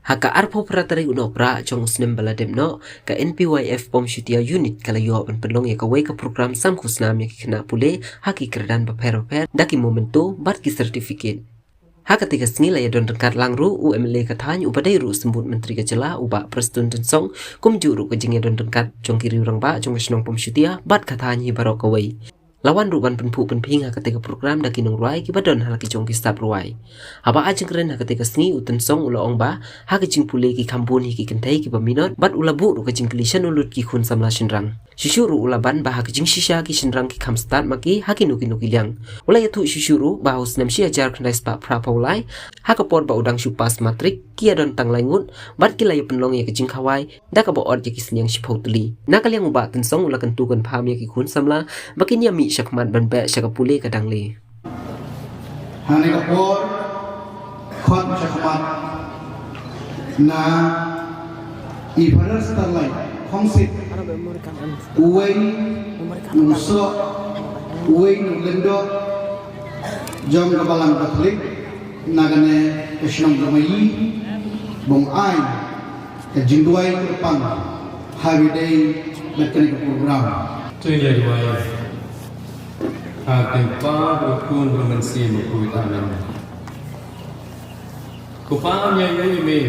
Haka arpo pratari uno pra chong snem baladem no ka NPYF pom shutia unit kala yo an pelong ya kawai ka program sam khusnam ya kena pule haki kerdan paper daki momento bat ki certificate. Haka tiga sengila ya don dekat langru UMLA katanya upadai ru sembut menteri kejela ubak presiden dan song kum juru kejing ya don dekat chong kiri urang ba chong kesnong pom shutia bat katanya barok kawai. Lawan ruban penpu penping ketika program daki nong ruai kibadon hal kijong kistab ruai. Haba ajeng keren ketika sengi uten song ula ong ba ha kijing pule ki kampun ki kentai ki paminot bat ula bu ru kijing klishan ulut ki khun samla shinrang. Shishuru ula ban ba ha kijing shisha ki shinrang ki kamstat maki ha ki nuki liang. Ula yatu shishuru ba hus nam shi ajar kendai spa prapaulai ha kapor ba udang shupas matrik ki adon tang laingut bat ki layu penlong ya kijing kawai da ka ba or ki senyang shipotli. Nakal yang uba ten song ula kentukan paham ya ki khun samla makin ya mi syakmat ban ba syakapule kadang le. Hani kapor khot syakmat na ibarat starlight kongsit uway nuso uway nuglendo jom kabalang katolik nagane kesyong gamayi bong ay kajingduay kupang holiday berkini program Tuya duai tempa rukun bermensi mukui tamen. Kupang yang ini me,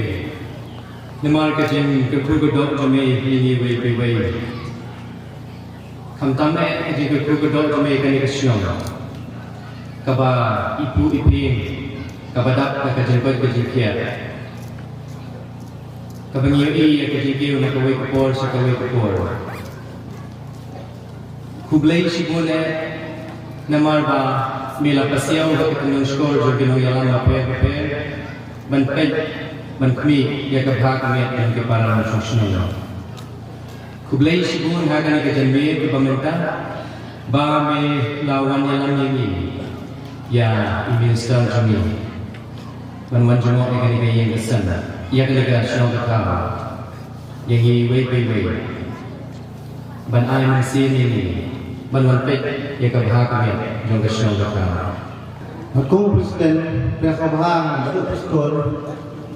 nemar kecing kekudok jami ini wei. Kamtame kecing kekudok jami kani kesyong. Kaba ibu iping, kaba dak kecing kecing kiat. Kaba ngiyi kecing kiu nak kawai kapor sakawai kapor. Kublai shibole namar ba mila pasiaw ba kitang skor jo ginong yalang paper ban ped ban kmi ya ka bhag me an ke para no shosno Kublai shibun ha kana ke janme ke pamenta ba me lawan yalang yangi ya minister jami ban wan jomo ke ni yang kesan ya ke ga shno ka yangi wei ban ai masih ni Banwan pek ya kabha kami jong kesyong dakar. Aku presiden Presiden itu presiden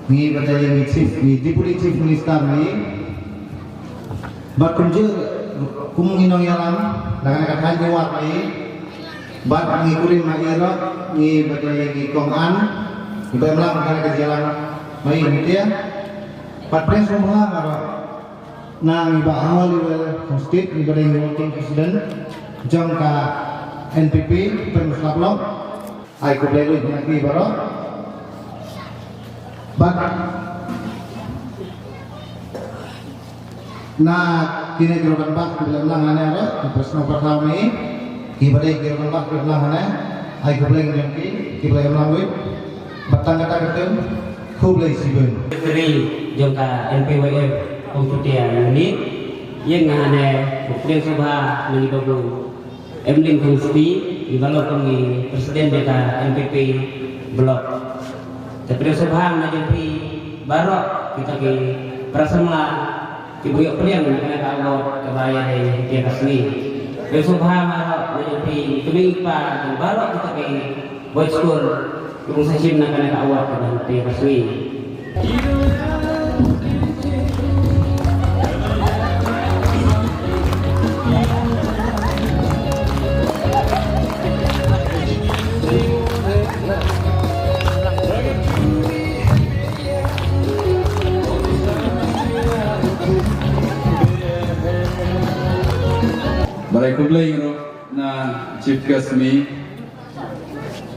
ni badai ni chief ni deputy chief minister ni bat kunjur kumunginong yalam dengan katahan jawab ni bat ngikurin mairo ni badai ni kongan ni belang kana ke jalan mai ni dia bat presiden na iba awal di state ni badai working president jam ka NPP permuslaplo ay kublelo ni baro bak na kini kirokan bak bilang ane ara presno pertama ni kibade kirokan bak bilang ane ay kubleng ni kibleng langwit batang kata ketem kubleng sibun kri jam ka NPYF pengkutia ni yang ane kubleng sabha ni babu Emling Kungspi di balok kami presiden beta NPP blok. Tapi sebahang na jadi barok kita ke prasemla ke buyok peliang kena kawat kebaya dia kasni. Tapi sebahang na jadi kami pa barok kita ke buat skor kurung sasim na kena kawat dia kasni. Balai kublai na chief guest mi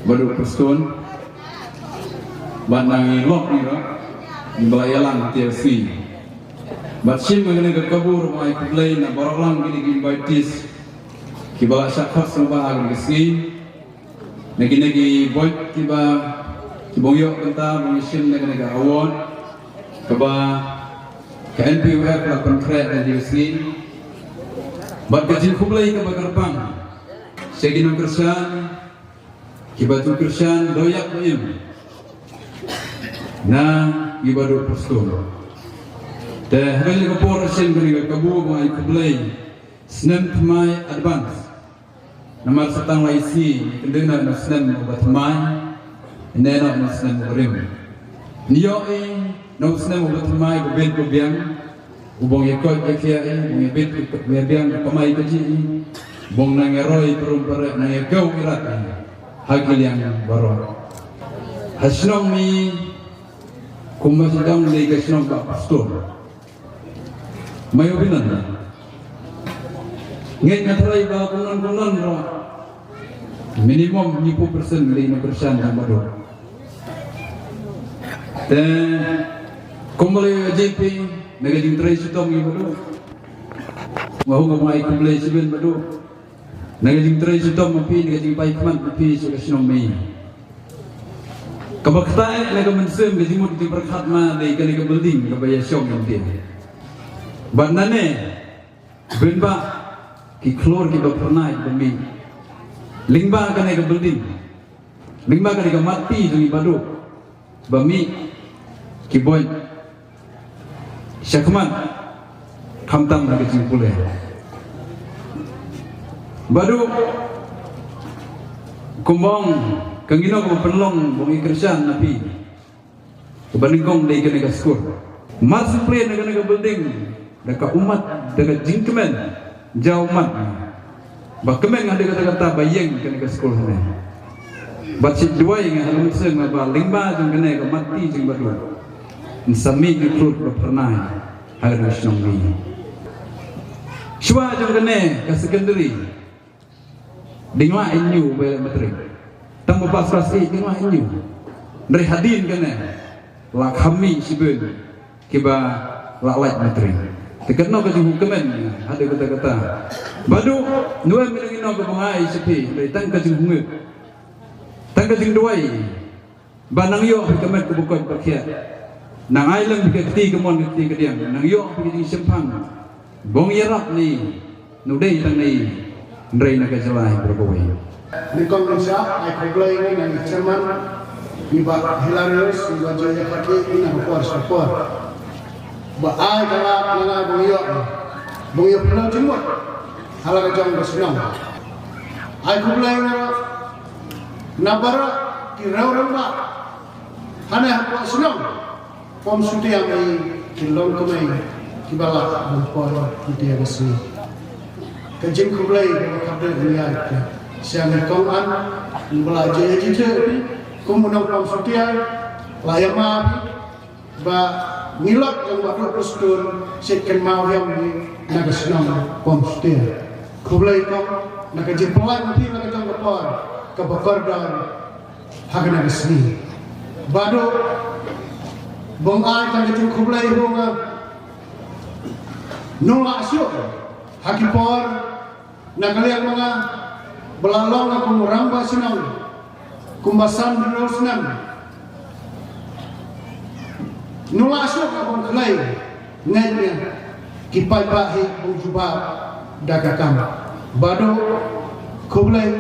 baru person banang lok ni di balai alang TLC batsim mengenai kabur mai kublai na barang gini baitis ki bala syakhs sabah agresif nagi boy tiba ki boyok kenta mengisim dengan awon kaba KNPWF la konkret dan TLC Bat kecil kublai ke bagarpang, seginam kersan, kibatu kersan doyak bayam, na ibadu pastor. Teh hari kapor asen beri kabu mai kublai, senem tmai advance. Namar setang laisi kendena nasnem obat mai, nena nasnem berim. Niyo no snem ubat mai ko ben ko biang ubong yakot yakia ubong yabet ko biang kamay ko ji bong nangeroy perum pare na yakau irat hagil yang baru hasnong mi kumasidang le kasnong ka pastor mayo binan nget ngatray ba kunan ro minimum 50% 5% ang baru kumulay JP naging tray sutong yung baru wahu ngamay kumulay sibin baru naging tray sutong mapi naging paikman mapi sa kasnong may kabaktae nagamansem naging mo di berkat ma di kaniga building kabaya syong yung din banane benba ki klor ki bapernai bumi lingba kaniga building lingba kaniga mati dungi baru bami kiboy syakman kamtam lagi cimpule baru kumbang kangino ko penlong bong ikersan napi kebaningkong dai kena gaskur masuk play naga building daka umat daga jingkemen jaumat bakemen ada kata-kata bayeng kena gaskur ne bacit dua yang halun seng ba lingba jeng kena ka mati jeng baru sami dikrut pernah harus nongbi shwa jeng kena ka secondary dingwa inyu bela matrik tang pas dingwa inyu dari hadin kena la kami sibel kiba la light matrik tekeno ka hukumen ada kata-kata badu dua minangino ka bungai sepi dari tang ka hungue tang ka duai banang yo kemet ku bukan pakia nang ailang bikati kemon kati kediang nang yo bikati sempang bong yarak ni nudai tang ni ndrai naga jalai berbawai Ni Indonesia ai koglai ni nang chairman iba hilarious iba jaya paki ina kuar support ba ai kala nana bongyo pernah timur hala ka jang bersenang ai koglai nabara ki rawramba hana hakwa senang pom suti yang ai kilong kumai kibala bongpor putih besi kajing koglai ka kabel dunia siang kong an belajar jujur kemudian kong sutia layak maaf ba ngilak yang baru postur sekian mau yang di naga senang kong sutia kublai kong naga jempolan nanti naga jang kapor kabakar dan haga naga seni bado bong ai naga jeng kublai bunga nolak syuk hakipor naga lihat mga belalong aku merambah senang kumbasan dulu senang nula asyuk aku kelai ngainya kipai bahi bujubah dagakam bado kublai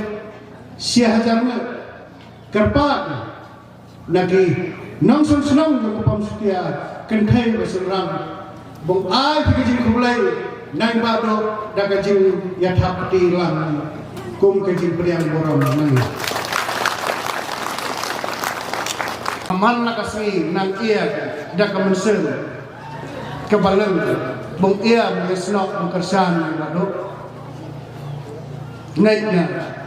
siah hajarnya kerpat lagi nangsun senang aku pam setia kentai berserang bong ai pikir kublai nang bado dagajing yathapati lang kum kecil priang borong nang aman nak kasih nang ia dak kemensen kebaleng bong ia mengesnok mengkersan bado naiknya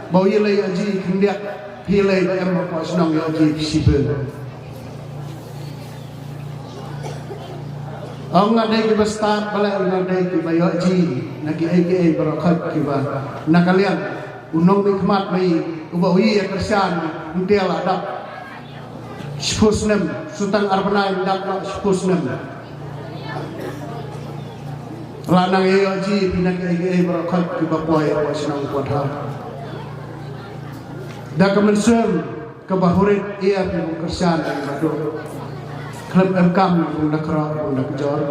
bau ilai aji kendiak pilai em apa senang aji sibel ang ngadai ke bestar balai ngadai ke bayo aji nagi aka barakat ke ba nakalian unong nikmat mai ubawi ya kersan untial adab spusnem sultan arbanai dak no spusnem lanang yoji pinak ai barakat ki bapoy apa senang kuatha dak mensem kebahurit ia pi kersan bado klub engkam dak ra dak jor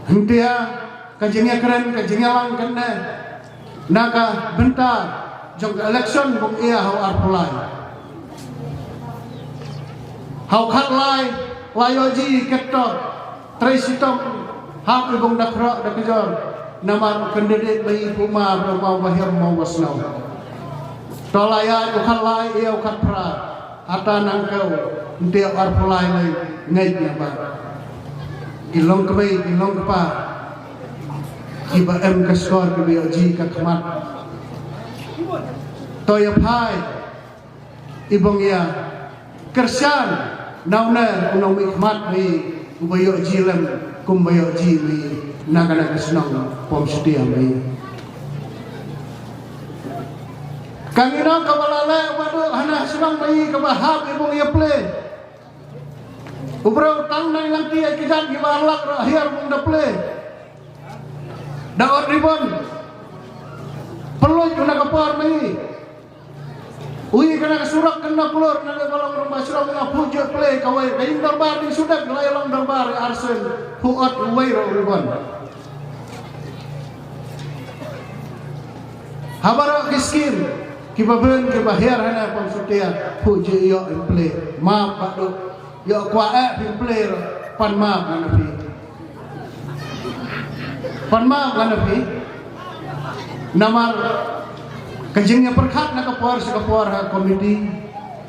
hentia kajingnya keren kajingnya lang kena naga bentar jong election bung ia hau arpulai hau khatlai layoji ketok traisitom hau ibung dakro dakjor nama kandidat bayi kuma mau bahir mau wasnau tolaya ukhatlai ia ukhat pra ata nang kau tiap arpulai lai ngai nya ba ilong kebe ilong kepa iba em ka skor ke bi ji ka khmat toya phai ibong ya kersan nauna unong mi khmat bi ubayo ji lem kumbayo ji bi nagana kesnong pom setia bi kangina kabalale wadu hana senang bi kabahab ibong ya ple ubro tang nang lang ti kijan gi balak akhir mung da ple daot ribon perlu kuna kapar mai ui kana surak kena keluar nang balong rumah surak na pujo ple kawai kain darbar di sudak layalong darbar arsen huot uwai ribon habara kiskin kibaben kibahir hana pam sutia pujo yo ple ma padu yo kwa ple pan ma kana pi panma ganapi namar kajingnya perkat na kapor sa kapor ha komiti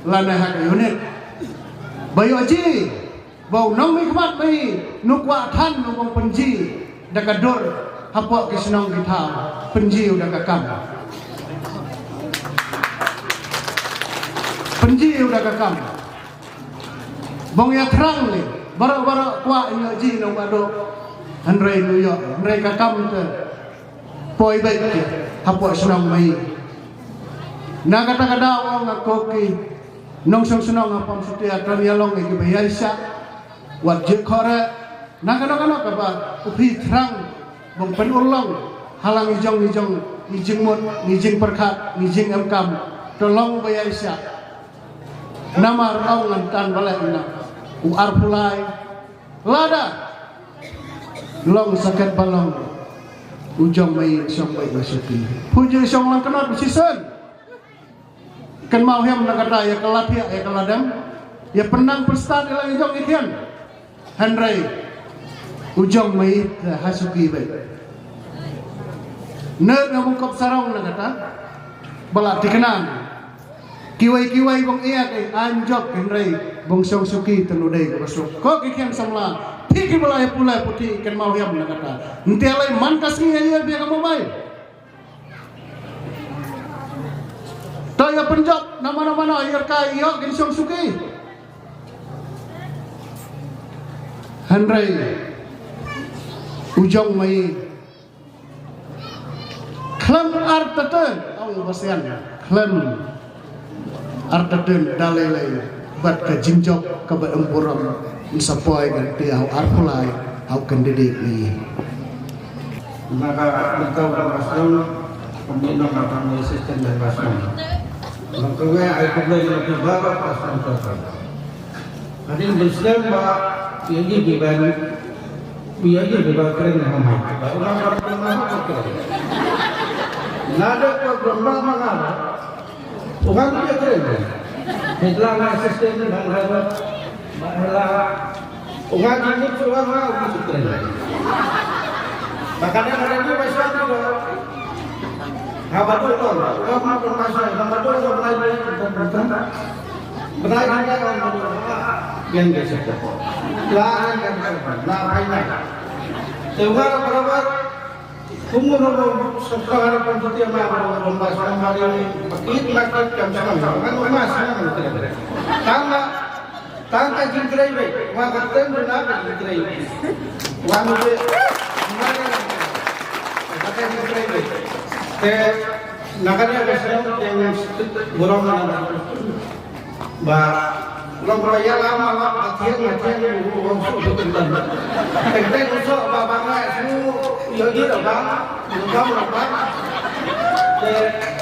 lana ha unit bayo ji bau nang mi khmat mai nukwa than nubong penji dakador hapo kisnong kita penji udah kakam penji udah kakam bong ya terang ni bara-bara kwa inyo ji nang ado Andre New York, mereka kam ke poi baik hapo senang mai. Na kata-kata orang ngakoki nong senang apam setia terlialong iki biasa wat je khore na kana ba upi terang bong penulong halang ijong ijing mut ijing perkat ijing amkam tolong biasa nama rau ngantan balai na uar pulai lada long sakit balong ujung mai song mai masuki puji song lang kenot bisisen kan mau hem nak kata ya kelapia ya keladam ya penang perstan ilang ujung ikian Henry ujung mai hasuki baik ner ngabungkop sarong nak kata balak dikenang kiwai bong iya kay anjok Henry bong song suki tenudai berasuk kok ikian samla pikir balai pulai putih ikan mau yang nak kata nanti alai mantas ni aja biar kamu baik taya penjab nama-nama air kai yo ginsong suki Henry ujung mai klan arteten awal basian klan arteten dalai bat ke jinjok ke empuram isapoy kan tiaw arpulay au kandidik ni maka engkau berasal pembina makam sistem dan pasal maka ay problema ng bago pasal pasal hadin Islam ba yagi giban yagi giban keren na hamay ba ulang problema ko nada problema mangala ugang dia keren hitlang sistem dan bago malah umat ini cuma mau disutren. Makanya ada di masyarakat itu, habat itu, umat bermasyarakat, habat itu benar hanya orang yang biasa. Lain yang lain. Sehingga berapa umur sekarang pun setiap malam bermasyarakat hari ini makin macam kan masyarakat. Tangka jingkrai baik, wah kata benar jingkrai. Wah mesti tangka jingkrai baik. Nakanya besar yang burung mana? Bah, orang beraya lama latihan orang sudah tenang. Tengah usah babangnya semua yogi orang, bukan orang.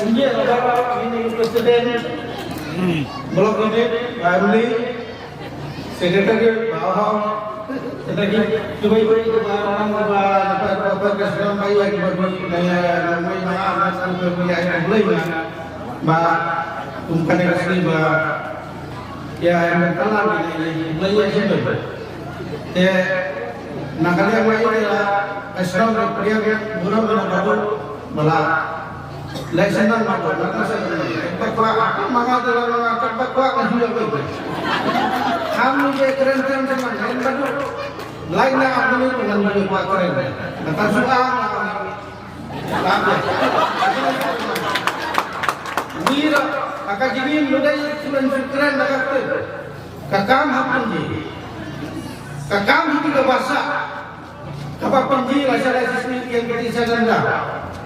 Unjuk orang ini presiden, blok ini, Ramli. Sekretari bawah, sekretari cubai orang dapat kesempatan bayi lagi berbagi daya ramai maaf sampai punya mulai bah umkan resmi bah ya yang terkenal ini mulai siapa nakal yang lain adalah Islam dia burung dan baru malah lesenan baru nakal saya berkuah mengatakan mengatakan berkuah kan juga baik dia keren-keren teman lain baru lain nak aku ni dengan dia buat keren kata soal lagi ni lah akan jadi mudah cuman keren dah kata kakam hapun je kakam itu ke bahasa apa penji lah saya sisi yang kita sedang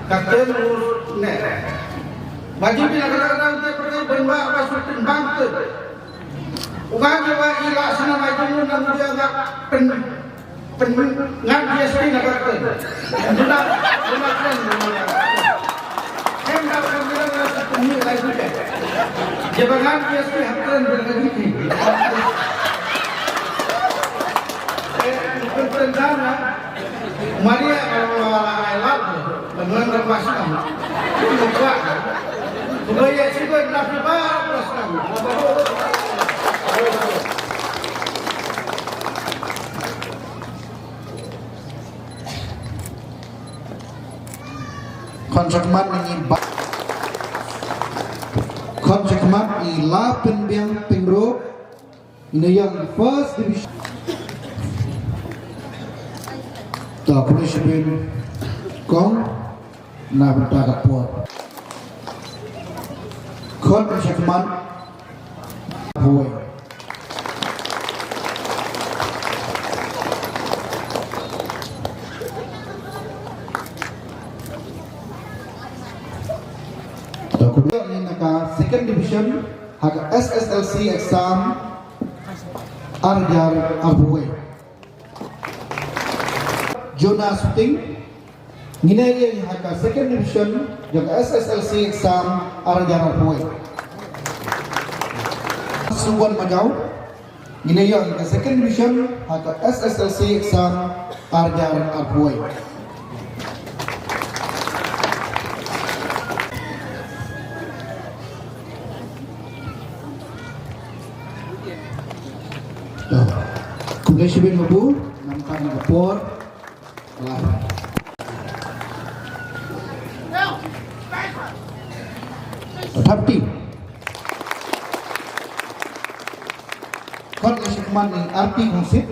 kata urus net baju bila kadang-kadang dia pergi benda masuk bangkit ugang jawa ilah sana maju dan dia agak ngan dia sini nak kata sudah keren hendak bilang rasa penuh lagi juga jangan dia sini keren berlagi pertama Maria kalau ayat dengan berpasang itu kuat supaya juga nabi pasang Konsekmat ni la penbiang pengro ini yang first division tak boleh sebin kong na bertakat puat konsekmat boy ini naka second division haka SSLC exam Arjar Abuwe Jonah Suting nginaya haka second division jaga SSLC exam Arjar Abuwe Sungguan Majau nginaya haka second division haka SSLC exam Arjar Abuwe Kumulai sibin mabu nampak ngapor lah. Tapi kon syakman ni arti konsep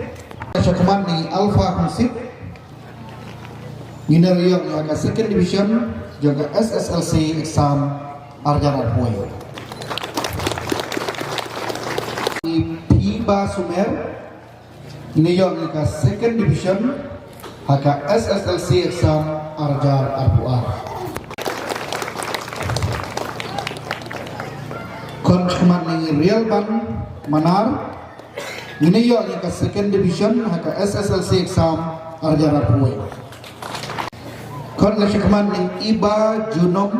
syakman ni alfa konsep Nginar yang jaga second division jaga SSLC exam Arjana Boy Piba Sumer ini yang ke second division haka SSLC exam Arjar Arbuar konsumen ini real ban manar ini yang ke second division haka SSLC exam Arjar Arbuar konsumen ini Iba Junom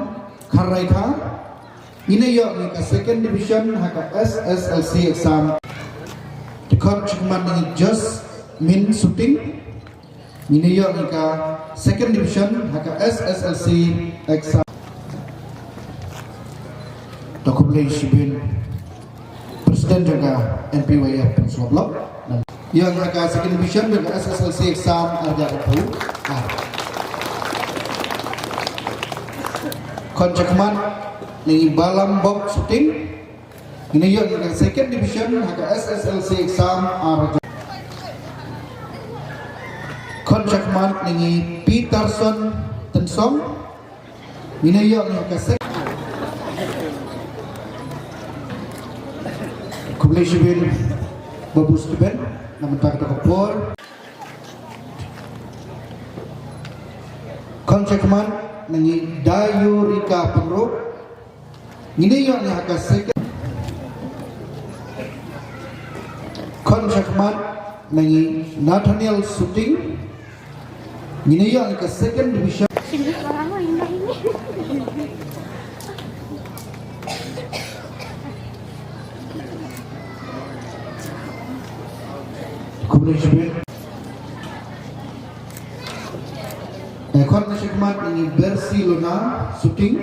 Karaika ini yang ke second division haka SSLC exam konsumen ini just min shooting ini yang ke second division haka SSLC exam dokumen sibin presiden juga NPWF Pensuablok yang ke second division dan SSLC exam Arjar Abu konsumen ini balam box shooting ini yang ke second division haka SSLC exam Arjar konsumen ini Peterson Tensong ini yang ke second Kumulai sibin babu stuben namun tak kapor konsumen ini Dayu Rika Penro ini yang haka second konsumen ini Nathaniel Shooting ini yang ke second division kemudian sebelum konsumen ini Barcelona Shooting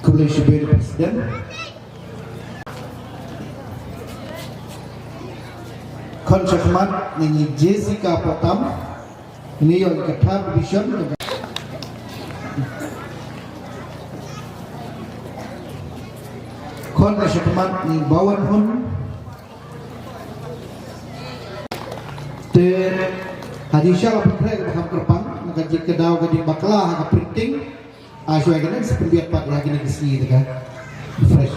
kemudian sebelum presiden konsumen ini Jessica Potam ini yang ke third division kon na siya kumat ni bawan hun te hadi siya ka pre ka kerpang nakajik ke daw ka di bakla ka printing asyo ay ganun sa pembiat pat lagi nagisi ka fresh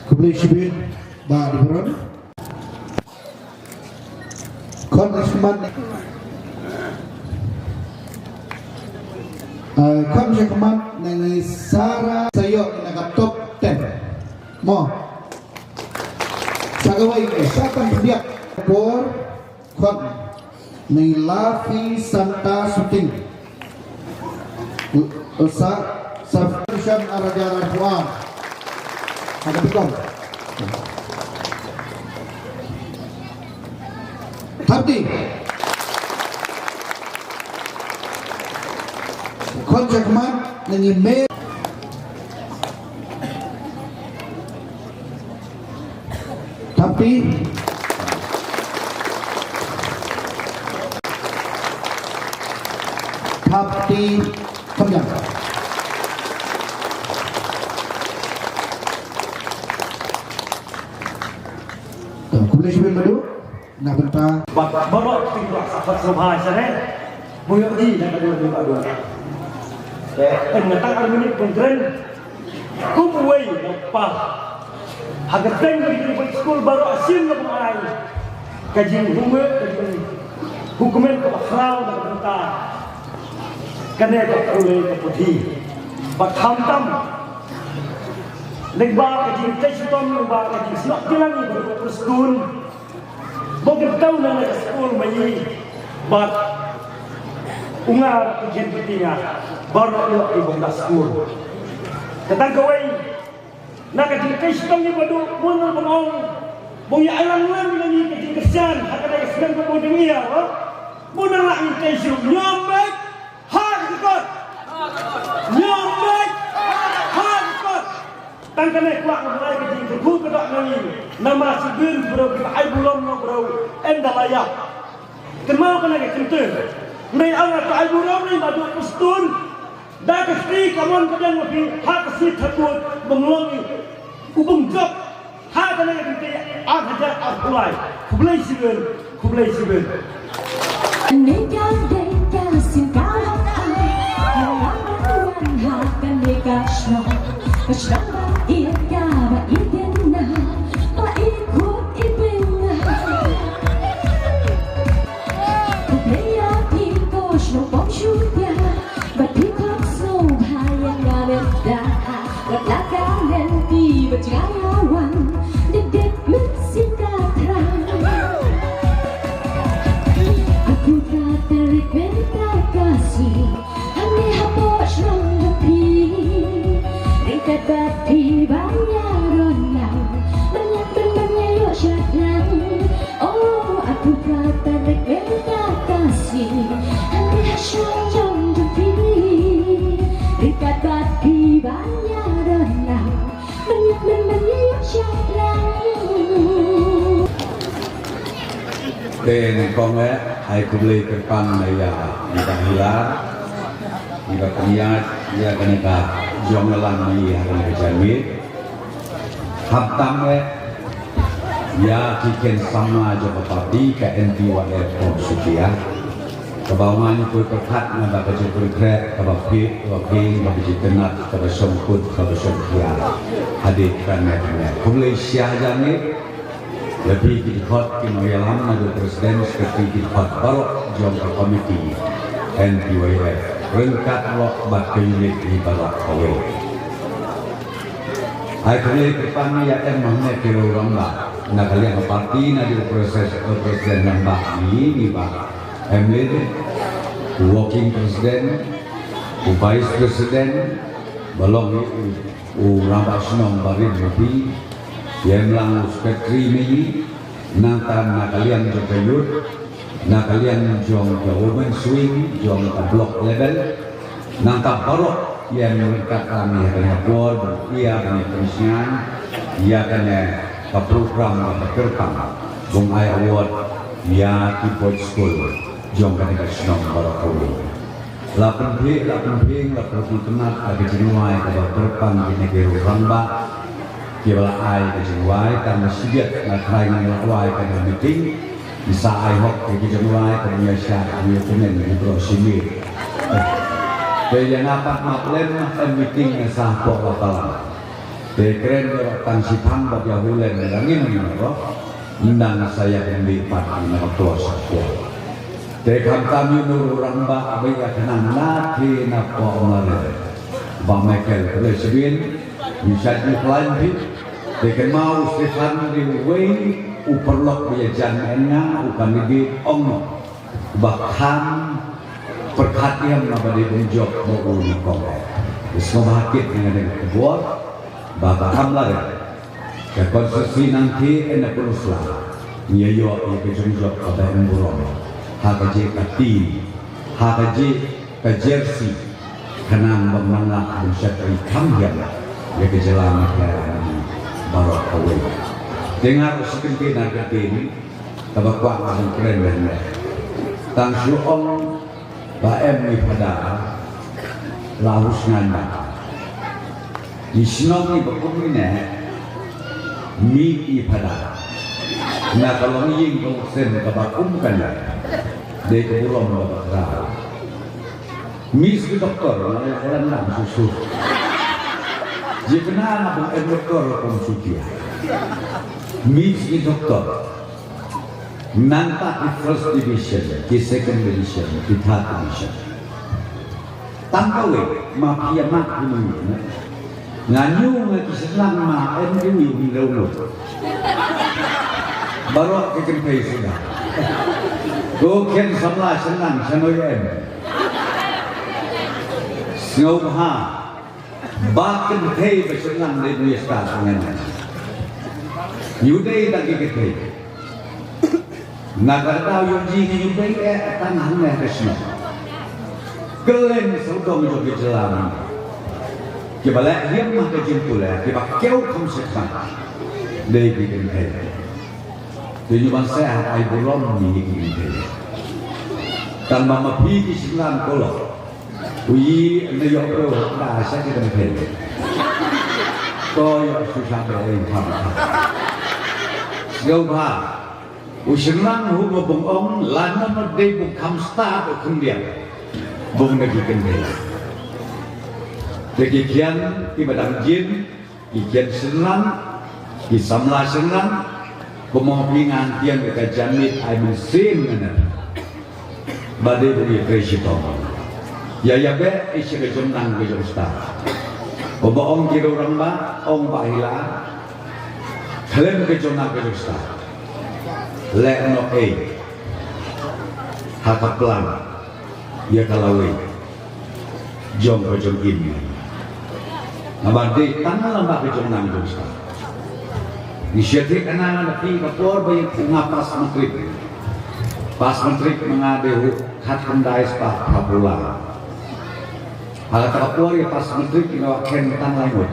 kublai shibin ba di beron kon na siya kon siya kumat ng Sara sayo nagap-top 10 mo sa gaway sa pambiyak por kon ng Lafi Santa Suting sa Siyam Arajaran Juan Hagapikong Hapti kon siya kumat ng email tapi kemudian kemudian siapa dulu nak bentang bawa tinggal sahabat sahabat saya mungkin di dan dua ngatang armini pengkeren kumway napah hagar tengok di sekolah baru asim na pemain kajing hukumen ke bakral dan bentar karena oleh keputih batam tam legbar kajing testom legbar kajing slok jalan ni berskul bogem tahu na sekolah bayi bat ungar kejadian petinya baru ilok ibu dah sekolah ketang kawai nak kajing testom ni badu munal bangong bong ya alang-alang lagi kajing kesan akan ada sedang kebodeng ia munal nak testom nyambek hardcore nyambek hardcore tangkane kuat mulai kajing kebu kedak lagi nama sibin bro ai bulom no bro endalaya kenal kena kenteng nei angat ai bulom ni badu pustun dah kesti kawan kadang lebih hak sit takut mengelongi ubung job hak kena kenteng hajar apulai kublai sibin Nega dega singkara Yalaman haka nega shno Kashraba ika ba idena Ba ikut ibena Kublaya tiko shno bom shudya Ba tikok so bhaya ngamenda Latlaka lenti berjayawan Dedek mensinta terang Aku tak terbentak kasih Hanya hapus nompi Ringkat bati banyak ronang Banyak temannya yuk syaklang Oh aku tak terbentak kasih Hanya hapus nompi Ringkat bati banyak ronang Banyak temannya yuk syaklang Then kong ai kublai kerpan ya ida hilar ida keniat ya kaneka jong lalang ni ya kaneka jami haptam ya kiken sama jo pati ka NPYF from Sukia kebawangan itu perkat ngada ka jepur krek ka bapi ka bijikenat ka songkut ka Sukia hadir kan kublai syah jami lebih dikot kinoyalam nadu presiden seperti dikot balok jom ke komiti NPYF rengkat lok bat unit di balok kawe ay kali depan ya mahne kilo ramba nak kalian ke parti nadu proses presiden nambah ini pak Emlin walking presiden vice presiden balong ramba senong barin lebih yang lang spektri ini nanti kalian berkayut kalian jong ke women swing jong ke block level nanti baru yang mereka kami kena board ia kena pensiun ia kena ke program ke kerkam bung ai award ia keyboard school jom kan kita senang barakau. Lapan ping, lapan tenat lagi jenuai kalau terpan di negeri Ramba, kira ai ke jenuai karena siap nak try ngelawai ke meeting, bisa ai hok ke jenuai kerana syak dia punya ni berosimi. Jadi apa maklen meeting ngesah pok lapalan. Dekren beratan sipang bagi ahulen langin ni apa? Indang saya kendi pagi nak tua sakwa. Dekam kami nur Ramba abaya kenang laki nak pok mare. Ba Michael Presbin bisa dipelajari. Dekam mau Stefan diwei uperlok biajan enga ukan di ong bahkan perhatian nabadi unjok mau ulikong. Semua hakit dengan kebuat bapa hamlar. Konstruksi nanti enak peruslah. Nyayo yang kejunjok pada emburong. Hakaji kati, hakaji kejersi, kenang bermana mensyatri kambian, ya kejelang kerana barok awal. Dengar sekentin agak ini, tabakwa akan keren dan tang syuong baem ni pada lahus nganda. Di sinong ni berkumine, mi pada. Nah kalau ni yang sen kabakum kan dari keburon bapak mis ke doktor orang nak susu jika nak doktor konsultia mis ke doktor nanta di first division di second division di third division tanpa mafia mak ini nganyu ngaji senang ma MU di laut baru kekempai sudah Goken samla senang sanoyen Snowha Baken tei bersenang di dunia sekarang Yudai lagi ketei Nagar tahu yuji yudai tanahnya kesno Kelen saudara menjadi jelang Kebalik dia mah kejimpulnya Kebak kau kamsekan Dari bikin tei Tujuan sehat ai belum ni tanpa mapi di sembilan kolok uyi anda yang pro dah saya kita mungkin kau yang susah berlain faham jauh bah usenang hu ngobong lana merdei bukan start kemudian bung lagi kendala kegiatan ibadah jin ikan senang isamlah senang Pemopingan tiang dekat jamit I mesin mana badai beri presiden ya be isi kejunang kejunsta Boboong kira orang ba ong bahila kalian kejunang kejunsta lekno hakap pelan ya kalawi jong kejung ini nabadi tangan lembah kejunang kejunsta Nisyatik anak nanti kapor bayi ngapas menteri, pas menteri mengadu hat kendai spa Prabowo. Hal kapor ya pas menteri kena kentan lain.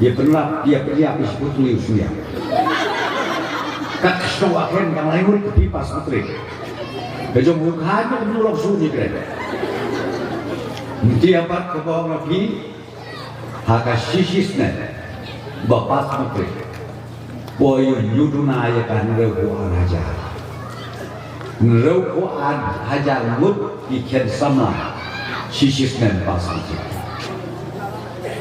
Ya benar dia habis putri usia. Kat semua kentan lain di pas menteri. Kejong mukanya menolak sunyi keren. Dia apa kapor lagi? Haka sisisnya bapak menteri. Boy yuduna ya kan reuan hajar reuan hajar mut ikan sama sisisnen pasal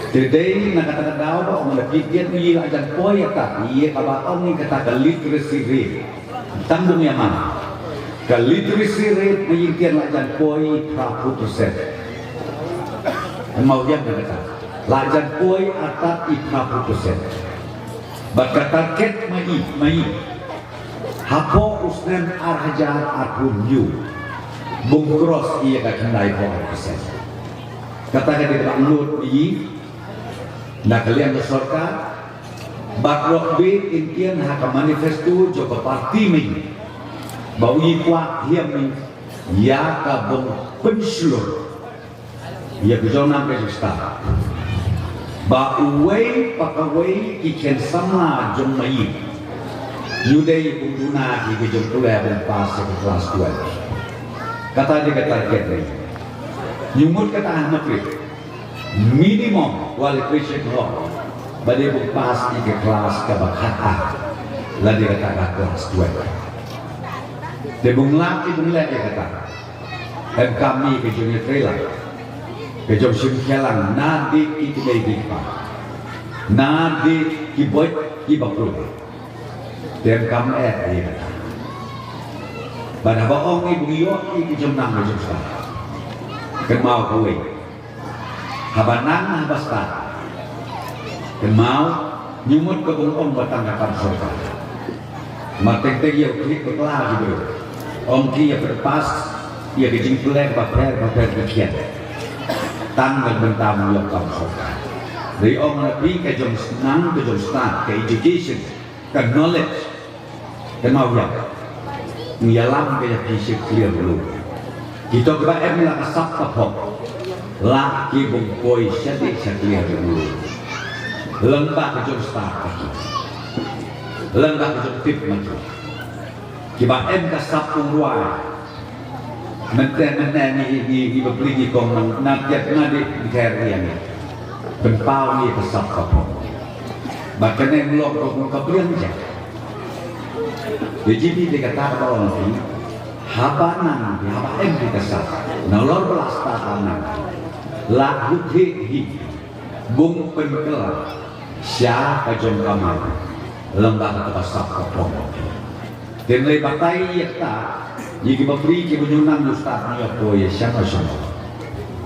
today nak kata daw ba orang pikir ni ajar boy tak iya kabaton ni kata literacy rate tanggung yang mana ke literacy rate menyikian ajar boy 30% mau dia kata ajar boy atas 30% Baka target mai hapo usnem arhajar akun yu bungkros iya kakandai po persen kata di Banglut i nak kalian besorka bakrok be intian haka manifesto joko parti mi bawi kwa hiam ya ka bung penslur ya bijonang register ba uwei pakawei ikan sama jomai Yudai Bunduna di Gejong Pula dan pas ke kelas 2. Kata dia kata ni. Nyumut kata Ahmad minimum qualification law. Bade pas di kelas ke bakata. Lah dia kata kelas 2. Dia bunglah dia kata. Dan kami Gejong Trela. Gejong Simkelang nadi itu baik pak. Nadi kibot kibakul. Dan kamu dia kata. Pada bohong ibu iyo ini jemnang berjumpa. Kemau kue. Habanang habasta. Kemau nyumut ke bungong batang kapan surga. Matek tegi yang klik berkelah gitu. Om kia berpas. Ia kejimpulek baper kekian. Tanggal bentam yang kapan surga. Dari om lebih ke jom senang ke jom start ke education. Ke knowledge. Kenal ya, ngialam kaya fisik clear dulu. Kita kebaik mila kasap kapok, laki bungkoi sedih clear dulu. Lembah kejauh start lagi, lembah kejauh tip maju. Kebaik kasap pungruai, menten ni beli kong nakiat nadi di kaya ni, penpau ni kasap kapok. Bahkan yang lok kong kabrian je. Jadi dia kata orang ini, habanan, haba em kita sah, nalor belas tahanan, lagu hi, bung penkelar, siapa jom kamar, lembaga terpasap kapong. Dan lagi batai yakta, jika beri kebenyunan ustaz ni apa ya siapa siapa,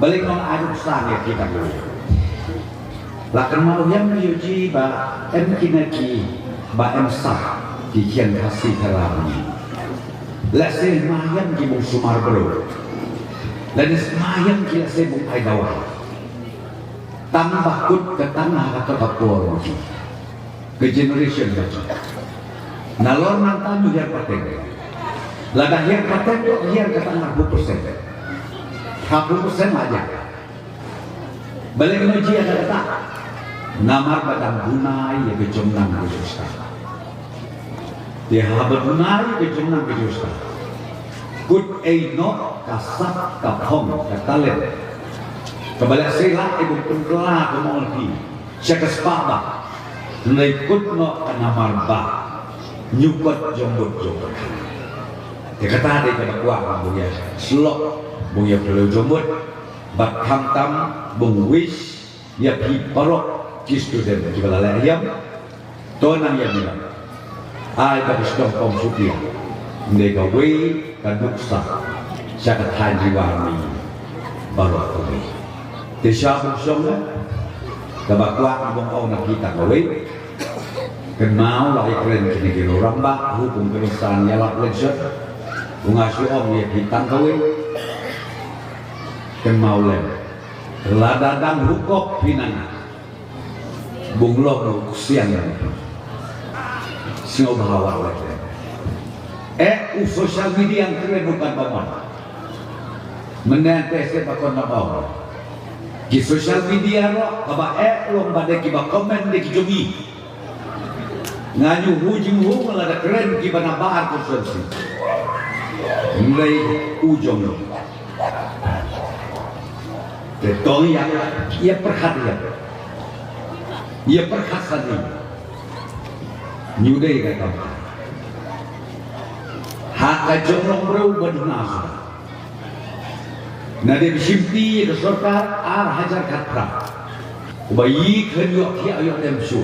balik nong aduk sang ya kita dulu. Lakan mau yang diuji ba em kinaki ba em sah. Dikian kasih terami. Lase mayam di bung sumar bro. Lanis mayam kila se bung aidawa. Tambah kut ke tanah kata kapur. Ke generation macam. Nalor nantan hiar paten. Lada hiar paten tu hiar ke tanah 10%. 10% aja. Balik menuju ada kata. Namar badang bunai ya kejomnang kejusah. Dia habernari ke jumlah ke justa. Kut no kasap kapong katalet. Kebalik sila ibu penkelah kemolki. Syaka sepaba. Nilai kut no kanamarba. Nyubat jombut. Dia kata dia kata kuah bunga slok bunga perlu jombut. Bat hantam bung wish ya pi parok ki student kibala layam. Tonang ya bilang. Ai ka bisdom kom sudia nega wei ka duksa syakat haji wami baru kami tisha busong ka bakwa ibong au na kita ka wei kenal lai keren kini kilo ramba hukum kerusahan yalak lejot ungasyu om ya hitang ka wei kenal lem ladadang hukop pinana bunglok siang Sino bahawal lagi. Sosial media yang keren bukan bangun. Menanti saya bakon nabaw. Di sosial media lo, kaba lo badai kiba komen dek jogi. Nganyu hujung melada keren kiba nabahar konsumsi. Mulai ujung lo. Betul ya, ia perhatian. Ia perhatian. New Day kata hak jomrong bro badunasa nade bisimti ke sorkar ar hajar katra ubayi khenyo ki ayo dem su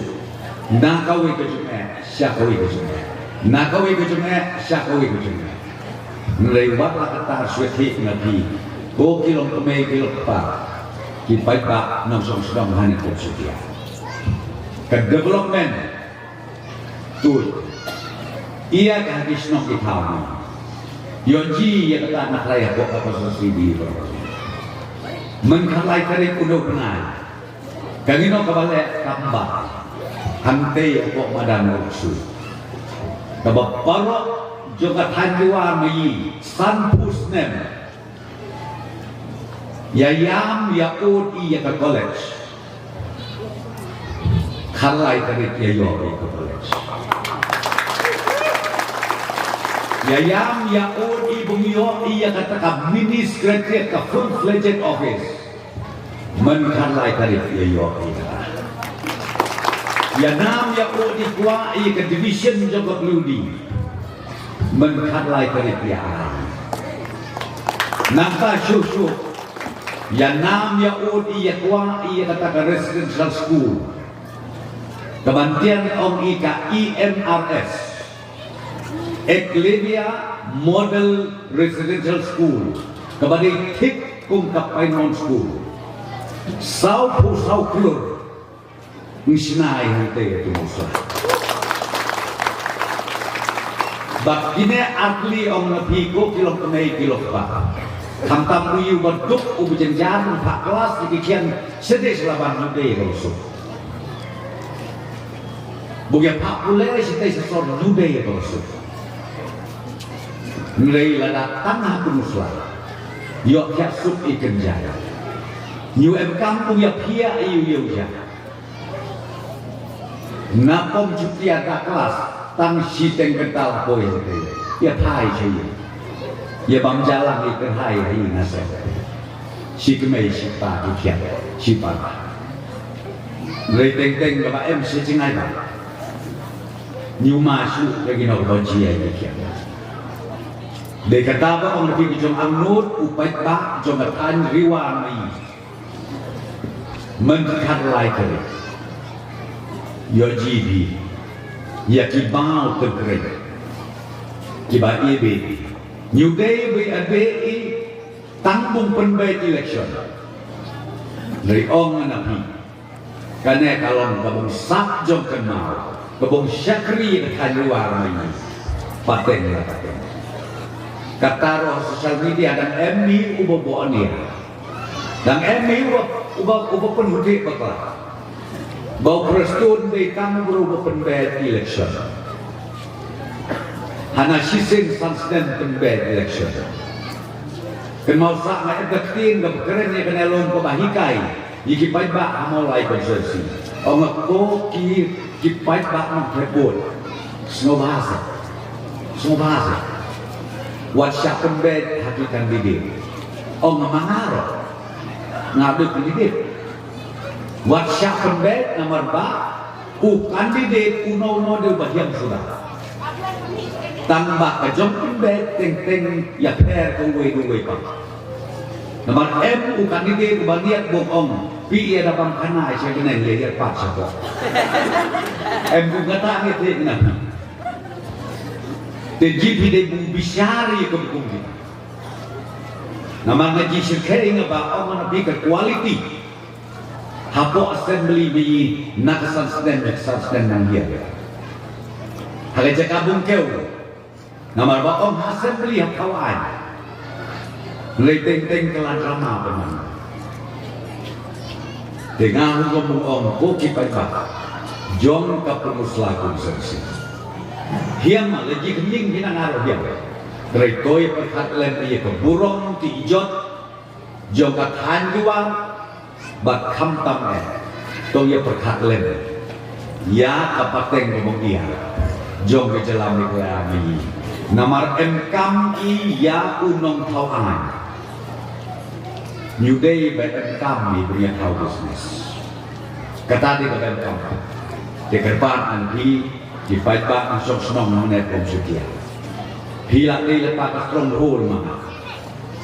na kawe ke jume sya kawe ke jume na kawe ke jume sya kawe ke jume nilai wat la kata sweti nabi go kilom keme kilom pa ki pai ba nong song sedang hani ke sudia ke development Tuh, ia kehabis nok ditamu. Yonji yang kata anak raya kok apa sesuatu di mengkalai kari kuno benar. Kangino kabale kamba. Hante kok madan uksu. Kabak parok juga tanjua mai sampusnem. Yayam yaud iya ke college. Kalai kari yayo ke college. Yayam yaud ibung yo iya kata ka mini secretariat ka full-fledged office. Men kan lai tarif ya yo iya. Ya nam yaud di kuah iya ka division jaga peludi. Men kan lai tarif ya. Nangka syuk. Ya nam yaud iya kuah iya kata ka residential school. Kebantian Om Ika IMRS Eclevia Model Residential School Kebantian Tik Kung Kapainon School Sau Klur Ngisnai Hante itu musuh Bakine atli Om Napiko Kilo Penai Kilo Pak Hantam Uyu Berduk Ubujan Jalan Pak Kelas Dikikian Sedih Selaban Hante Musuh Bukan Pak Pulai Sitai Sesor Nude ya Musuh Nilai lada tanah pemuslah Yok ya sub ikan jaya New em kampung ya pia iu ya Napom cuti ada kelas Tang si teng kental poy Ya thai caya Ya bang jalan ikan hai nasa Si kemai si pa ikan Si pa Nilai teng kaba em si cengai ba New masuk lagi nak bajia ikan Dekata ba ang nabi jong angnut upay ba jong atan riwa mai menkat lai kare yo jibi ya kibau tegre kiba ibe new day we abe tangbung penbait election dari ong nabi kane kalong kabung sak jong kenal kabung syakri kan riwa mai paten la paten kata roh sosial media dan MI ubo dia dan MI ubo penhudik bakal bau prestun di kamu berubah penbed election hana sisin sansden penbed election kenal sak na edaktin gak keren ya kena lom kebahikai iki baik bak amolai konsersi ongak ko ki baik bak mengkebut semua bahasa Whatsapp pembed hakikan didik Om mangaro Ngabit didik Whatsapp pembed nomor ba kandidat uno de bahyang sudah tambah kajong pembed teng ya per kuwe pa nomor M kandidat bandiat bong pi ada bang kana siya gina lihat pa siya ko M gata ngit na Jadi dia bisyari ke bumi. Nama ngaji sekali ngapa orang nabi ke quality. Hapo assembly bi nakasan sedang nang dia. Hale jakabung keu. Nama ba om assembly hap kawan. Leteng kelan rama peman. Dengan hukum om ko kipai ba. Jong ka pemuslakun sersi. Hiang mah lagi kenying hina ngaruh dia. Dari toy perkat lem iya ke burung ti ijot jogat hanjuang bat kamtam toy perkat lem ya kapateng ngomong dia jong ke jelam ni kami namar kam i ya unong tauan new day by kam ni punya tau business kata dia ke kam dekerpan anti di fight back ang sok senong mengenai komsukia. Hilang di lepas strong hole mana.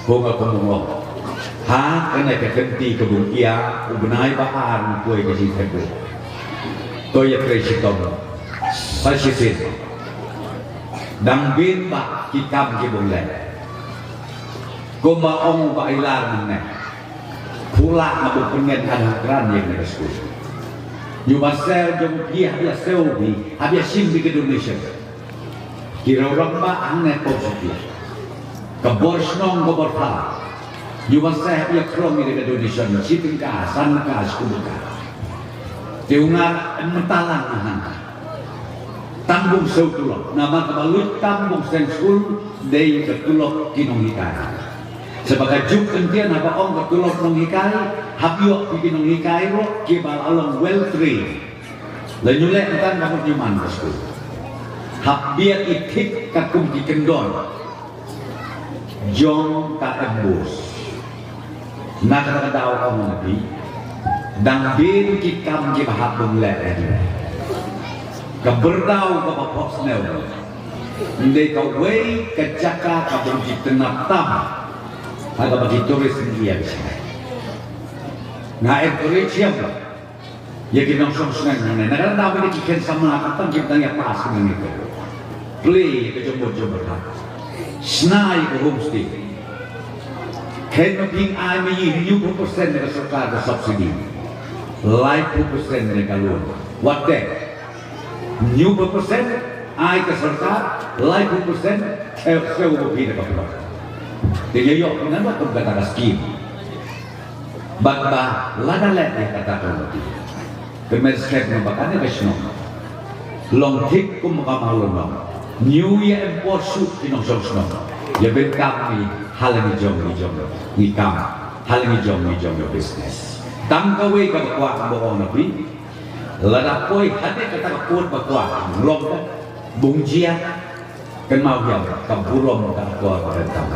Bunga kumulong. Ha kena kekenti kebun ia ubnai bahar kue kasi tebu. Toya kresi tom. Sasisin. Dang bin ba kikam kibung le. Kuma ong ba ilar ne. Pula mabuk pengen ada gran yang neresku. Yumasel jom dia habia selvi, habia simbi ke Indonesia. Kira orang ba aneh positif. Kebor snong kebor pala. Yumasel habia kromi ke Indonesia. Siting ka, san ka, skubuka. Tiungar mentalang ahan. Tanggung seutulok. Nama kebalut tanggung senskul dari ketulok kinong sebagai juk entian apa ong ketulok nong hikai habio bikin nong hikai ro kibal along well trained lenyule entan kamu nyaman bosku Habbiat itik kakum di kendon Jong ka embus Nakakadaw ka mga nabi Dang bin kikam ki mahabong lere Kaberdaw ka papos new Hindi ka way kajaka ka bang tenap tam Aga bagi turis niya bisa Nga encourage yan Ya ginangsong senang Nakakadaw ka kikin sa mga katang kita nga pas ng ito Play ke jumbo-jumbo dah. Snai ke homestay. Kena ping ai mai 90% dari serkar ke subsidi. 50% dari kalun. What that? 90% ai ke serkar, 50% sewa lebih dari kalun. Jadi yo kenapa tu kata skim? Bagba lada let dia kata kalun. Kemerskep nambakannya besno. Long tik kum kamalun. New Year and Porsche kinong sosno. Ya ben kami halangi jom ni kam halangi jom your business. Tam kawe ka bakwa ang nabi. Lada poi hade kata kaput bakwa lom ka bungjia kan mau ya ka burom ka bakwa ka tam.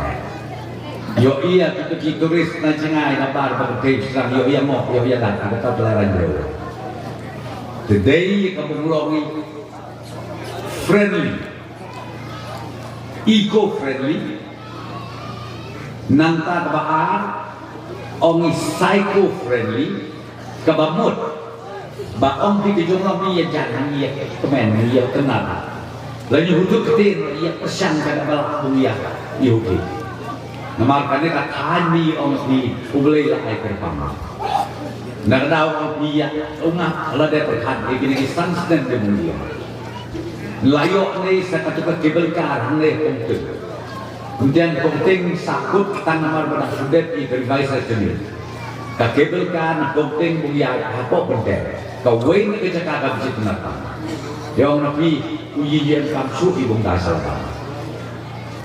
Yo iya kita turis na cengai na bar ba ke sang yo iya mo yo iya dan ka pelaran jauh. Today ka bumulongi friendly eco-friendly nanta kabaan ongi psycho-friendly kabamut ba ong di jumlah ni ya jangan ya kemen ya kenal lagi huduk ketin ya pesan kada balak buya yuki namarkane ka thani ong di ublei la ai perpama nagdaw ong iya unga la de perkhan igini sansten de mulia layok ni sa katukat kebel kar ni penting. Kemudian penting sakut tanamar pada sudet i berbaisa jenis. Ka kebel kar penting buya apa penting. Kau wain ke cakap kabisi penata. Yang nabi ujian kamsu ibung dasar.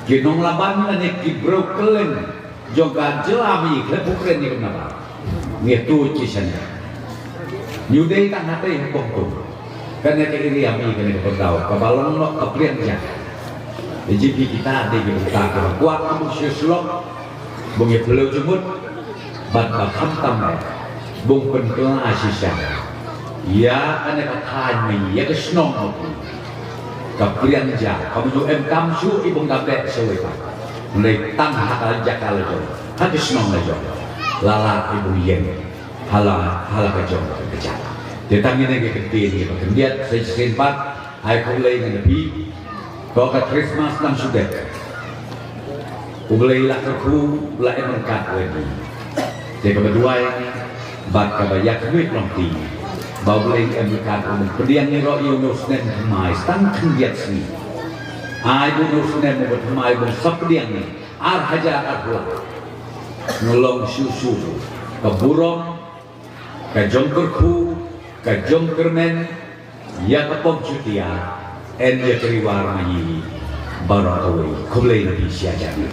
Kinong laban ni kibrok kelen juga jelami klepukren ni kenapa. Ni tu cisanya. Nyudai tak hati pokok. Karena kiri kami kena berdawa, kebalong lo kepriannya. Jadi kita ada di belakang, kuat kamu sesulok, bunyi pelau jemut, bat bakam tamai, bung penkelah asisya. Ya karena katanya, ya kesenong aku. Kepriannya, kamu ju kamsu ibung dapat sewepa. Mulai tanah hakal jakal jo, hati senong jo. Lala ibu yen, hala kejong kejang. Dia tanya ni ketin ni, kemudian saya sempat, saya kulai dengan nabi, kalau Christmas dan sudah, kulai lah kerku, lah emangkat lagi. Jadi kedua ini, bak kabayak duit nanti, bawa kulai emangkat, kemudian ni roh Yunus dan Hamai, stand kemudian sini, Ibu Yunus dan Hamai pun seperti ni, hajar arlah, nolong susu, keburung, kejongkerku. Kajong kermen ya kapong cutia en ya keriwar mayi baru away kulay na siya jadi.